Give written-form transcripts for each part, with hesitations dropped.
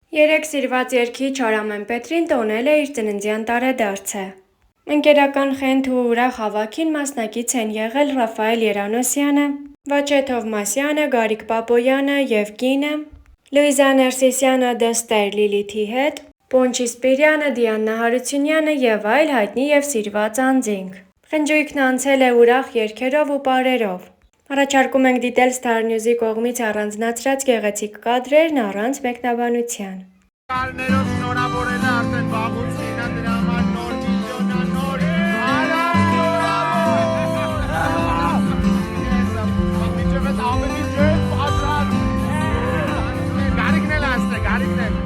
Երեք սիրված երգիչ Արամեն Պետրին տոնել է իր ծննդյան տարեդարձը։ Ընկերական խենթ ու ուրախ հավաքին մասնակից են եղել Ռաֆայել Երանոսյանը, Վաչե Թովմասյանը, Գարիկ Պապոյանը և կինը, Լուիզա Ներսիսյանը դստեր Լիլիթի հետ, Պոնչի Սպիրյանը, Դիանա Հարությունյանը և այլ հայտնի և սիրված անձինք։ Խնջույքն անցել է ուրախ երգերով ու պարերով։ Առաջարկում ենք դիտել Star News-ի կողմից առանձնացրած գեղեցիկ կադրերն առանց մեկնաբանության։ Կարներով շնորհավորել է արդեն վաղուց լինա դրա համար նոր վիդեոնա նոր Միջևս ավելի ջեզ պատրած Գարիկն էլ աստ է, գարիկն էլ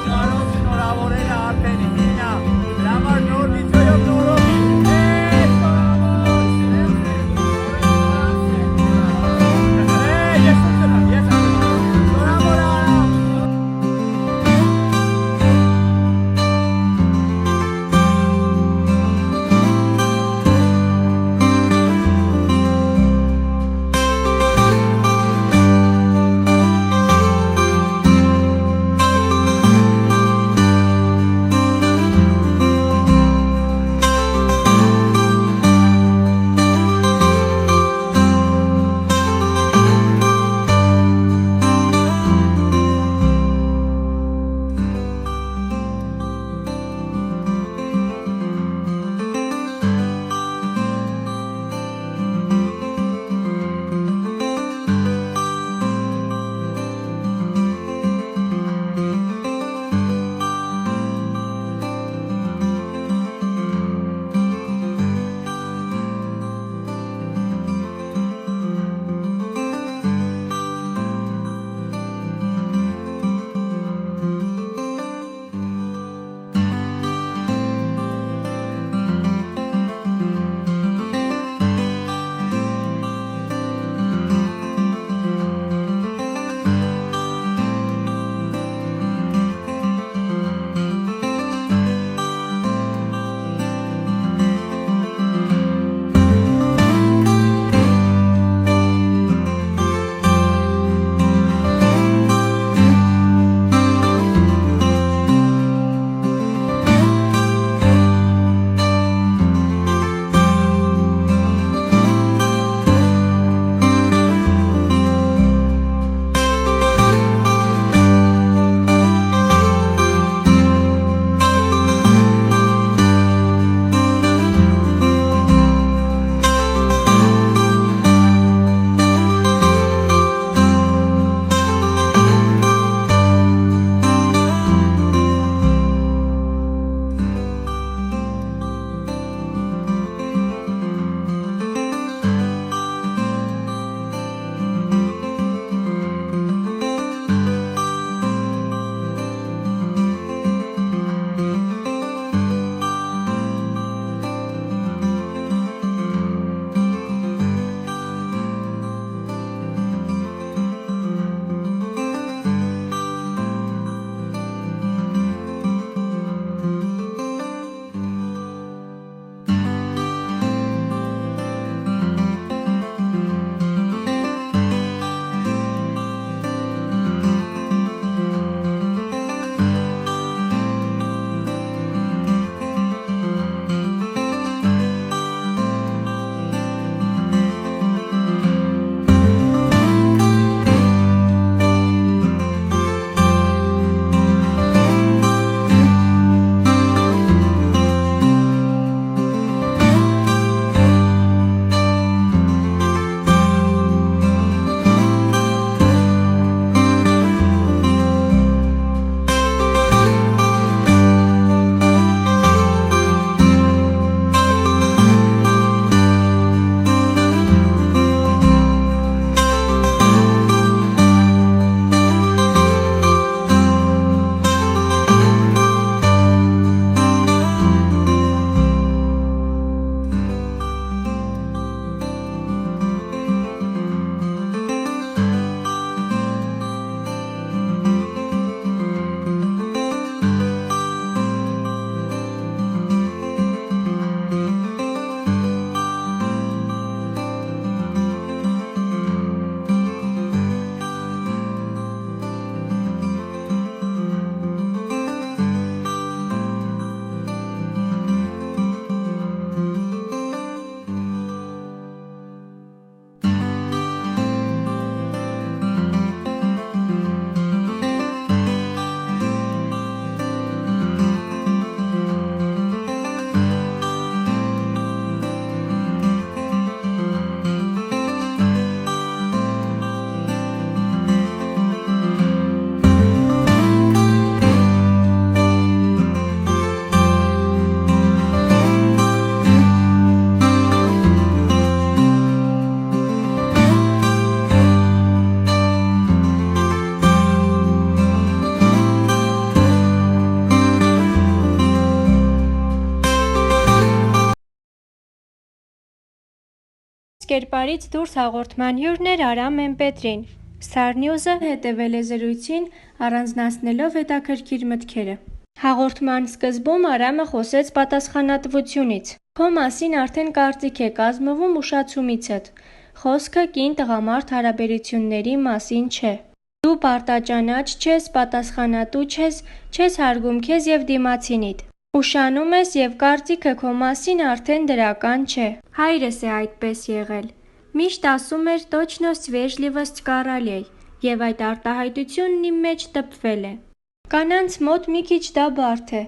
Կարով շնորհավորել է արդեն լինա դրա համար նոր վիդեոյով նորով կերպարից դուրս հաղորդման հյուրն էր Արամ Մեմպետրին։ Star News-ը հետևել է զրույցին, առանձնացնելով հետաքրքիր մտքերը։ Հաղորդման սկզբում Արամը խոսեց պատասխանատվությունից։ Քո մասին արդեն կարծիք է կազմվում ուշացումիցդ։ Խոսքը կին-տղամարդ հարաբերությունների մասին չէ։ Դու պարտաճանաչ չես, պատասխանատու չես հարգում քեզ և դիմացինիդ։ Ուշանում ես և կարծիքը քո մասին արդեն դրական չէ։ Հայրս է այդպես եղել։ Միշտ ասում էր «Точно свежливость королей» և այդ արտահայտությունն իմ մեջ տպվել է։ Կանանց մոտ մի քիչ դա բարդ է։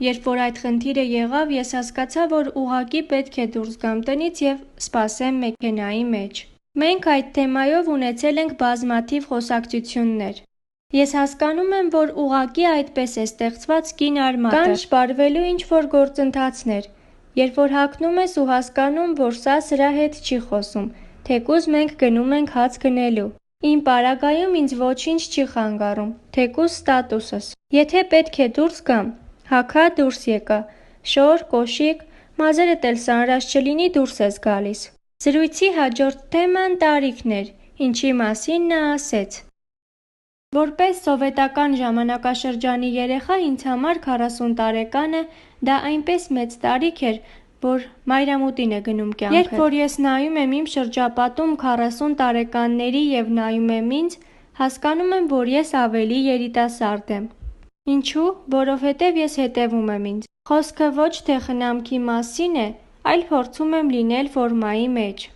Երբ որ այդ խնդիրը եղավ, ես հասկացա, որ ուղղակի պետք է դուրս գամ տնից և սպասեմ մեքենայի մեջ։ Մենք այդ թեմայով ունեցել ենք բազմաթիվ խոսակցություններ։ Ես հասկանում եմ, որ ուղղակի այդպես է ստեղծված կին արմատը։ Կան շպարվելու ինչ-որ գործընթացներ, երբ որ հագնում ես ու հասկանում, որ սա սրա հետ չի խոսում, թեկուզ մենք գնում ենք հաց գնելու։ Իմ պարագայում ինձ ոչինչ չի խանգարում, թեկուզ ստատուսս։ Եթե պետք է դուրս գամ, հագա դուրս եկա, շոր, կոշիկ, մազերդ էլ սանրած չլինի դուրս ես գալիս։ Զրույցի հաջորդ թեման տարիքն էր, ինչի մասին նա ասեց. Որպես սովետական ժամանակաշրջանի երեխա ինձ համար 40 տարեկանը դա այնպես մեծ տարիք էր, որ մայրամուտին է գնում կյանքը։ Երբ որ ես նայում եմ իմ շրջապատում 40 տարեկանների և նայում եմ ինձ, հասկանում եմ, որ ես ավելի երիտասարդ եմ։ Ինչու՞, որովհետև ես հետևում եմ ինձ։ Խոսքը ոչ թե խնամքի մասին է, այլ փորձում եմ լինել ֆորմայի մեջ։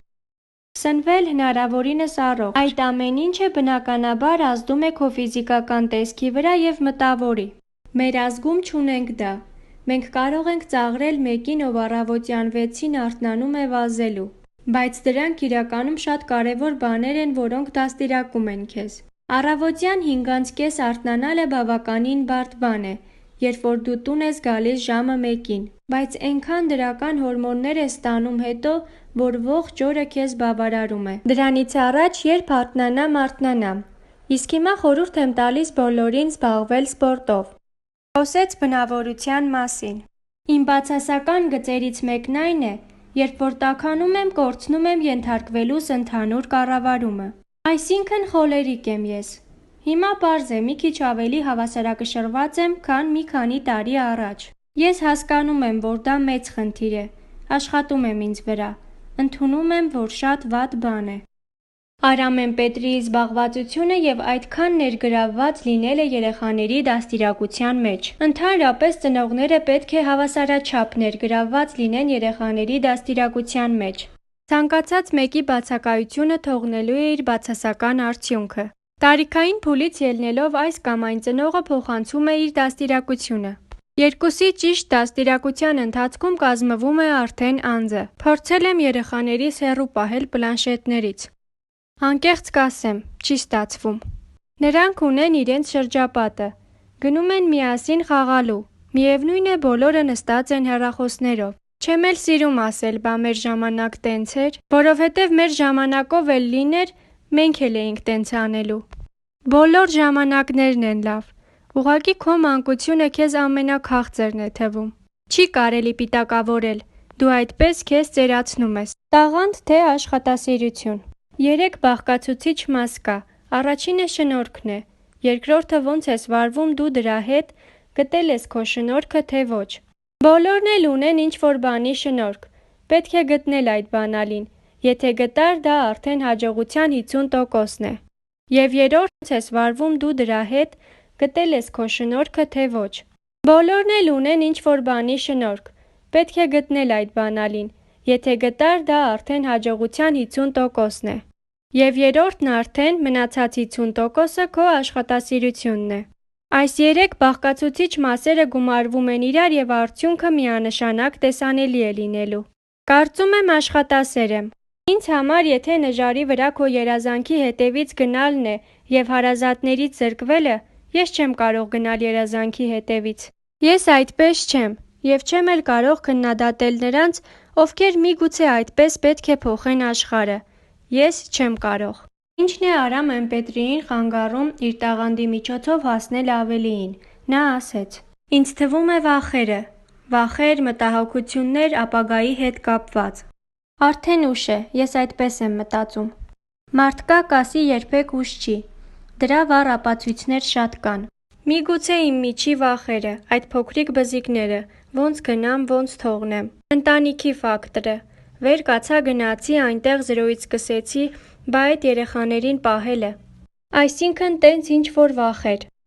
Սնվել հնարավորինս առողջ։ Այդ ամեն ինչը բնականաբար ազդում է քո ֆիզիկական տեսքի վրա և մտավորի։ Մեր ազգում չունենք դա։ Մենք կարող ենք ծաղրել մեկին, ով առավոտյան 6-ին արթնանում է վազելու։ Բայց դրանք իրականում շատ կարևոր բաներ են, որոնք դաստիարակում են քեզ։ Առավոտյան 5:30 արթնանալը բավականին բարդ բան է, երբ որ դու տուն ես գալիս ժամը 1-ին, բայց էնքան դրական հորմոններ ես ստանում հետո, որ ողջ օրը քեզ բավարարում է։ Դրանից առաջ երբ արթնանամ։ Իսկ հիմա խորհուրդ եմ տալիս բոլորին զբաղվել սպորտով։ Խոսեց բնավորության մասին։ Իմ բացասական գծերից մեկն այն է, երբ որ տաքանում եմ, կորցնում եմ ենթարկվելուս ընդհանուր կառավարումը։ Այսինքն խոլերիկ եմ ես։ Հիմա պարզ է, մի քիչ ավելի հավասարակշռված եմ, քան մի քանի տարի առաջ։ Ես հասկանում եմ, որ դա մեծ խնդիր է, աշխատում եմ ինձ վրա, ընդունում եմ, որ շատ վատ բան է։ Արամ Մեմպետրիի զբաղվածությունը և այդքան ներգրավված լինելը երեխաների դաստիարակության մեջ։ Ընդհանրապես ծնողները պետք է հավասարաչափ ներգրավված լինեն երեխաների դաստիարակության մեջ։ Ցանկացած մեկի բացակայությունը թողնելու է իր բացասական արդյունքը։ Տարիքային փուլից ելնելով այս կամ այն ծնողը փոխանցում է իր դաստիարակությունը։ Երկուսի ճիշտ դաստիարակության ընթացքում կազմվում է արդեն անձը։ Փորձել եմ երեխաներիս հեռու պահել պլանշետներից։ Անկեղծ կասեմ, չի ստացվում։ Նրանք ունեն իրենց շրջապատը, գնում են միասին խաղալու, միևնույն է բոլորը նստած են հեռախոսներով։ Չեմ էլ սիրում ասել «բա մեր ժամանակ տենց էր», որովհետև մեր ժամանակով էլ լիներ, մենք էլ էինք տենց անելու։ Բոլոր ժամանակներն են լավ, ուղղակի քո մանկությունը քեզ ամենաքաղցրն է թվում։ Չի կարելի պիտակավորել, դու այդպես քեզ ծերացնում ես։ Տաղանդ թե աշխատասիրություն։ 3 բաղկացուցիչ մաս կա, առաջինը շնորհքն է, երկրորդը ոնց ես վարվում դու դրա հետ, գտել ես քո շնորհքը թե ոչ։ Բոլորն էլ ունեն ինչ-որ բանի շնորհք, պետք է գտնել այդ բանալին, եթե գտար դա արդեն հաջողության 50%-ն է։ Եվ երրորդ ոնց ես վարվում դու դրա հետ, գտել ես քո շնորհքը թե ոչ։ Բոլորն էլ ունեն ինչ-որ բանի շնորհք, պետք է գտնել այդ բանալին, եթե գտար դա արդեն հաջողության 50%-ն է։ Եվ երրորդն արդեն մնացած 50%-ը քո աշխատասիրությունն է։ Այս 3 բաղկացուցիչ մասերը գումարվում են իրար և արդյունքը միանշանակ տեսանելի է լինելու։ Կարծում եմ աշխատասեր եմ։ Ինձ համար եթե նժարի վրա քո երազանքի հետևից գնալն է և հարազատներից զրկվելը, ես չեմ կարող գնալ երազանքի հետևից։ Ես այդպես չեմ և չեմ էլ կարող քննադատել նրանց, ովքեր միգուցե այդպես պետք է փոխեն աշխարհը։ Ես չեմ կարող։ Ինչն է Արամ Մեմպետրիին խանգարում իր տաղանդի միջոցով հասնել ավելիին։ Նա ասեց. Ինձ թվում է վախերը, մտահոգություններ ապագայի հետ կապված։ Արդեն ուշ է, ես այդպես եմ մտածում։ Մարդկա կասի երբեք ուշ չի։ Դրա վառ ապացույցներ շատ կան։ Միգուցե իմ միջի վախերը, այդ փոքրիկ բզիկները, ոնց գնամ, ոնց թողնեմ։ Ընտանիքի ֆակտորը։ Վեր կացա գնացի, այնտեղ զրոյից սկսեցի, բա այդ երեխաներին պահելը։ Այսինքն տենց ինչ-որ վախեր։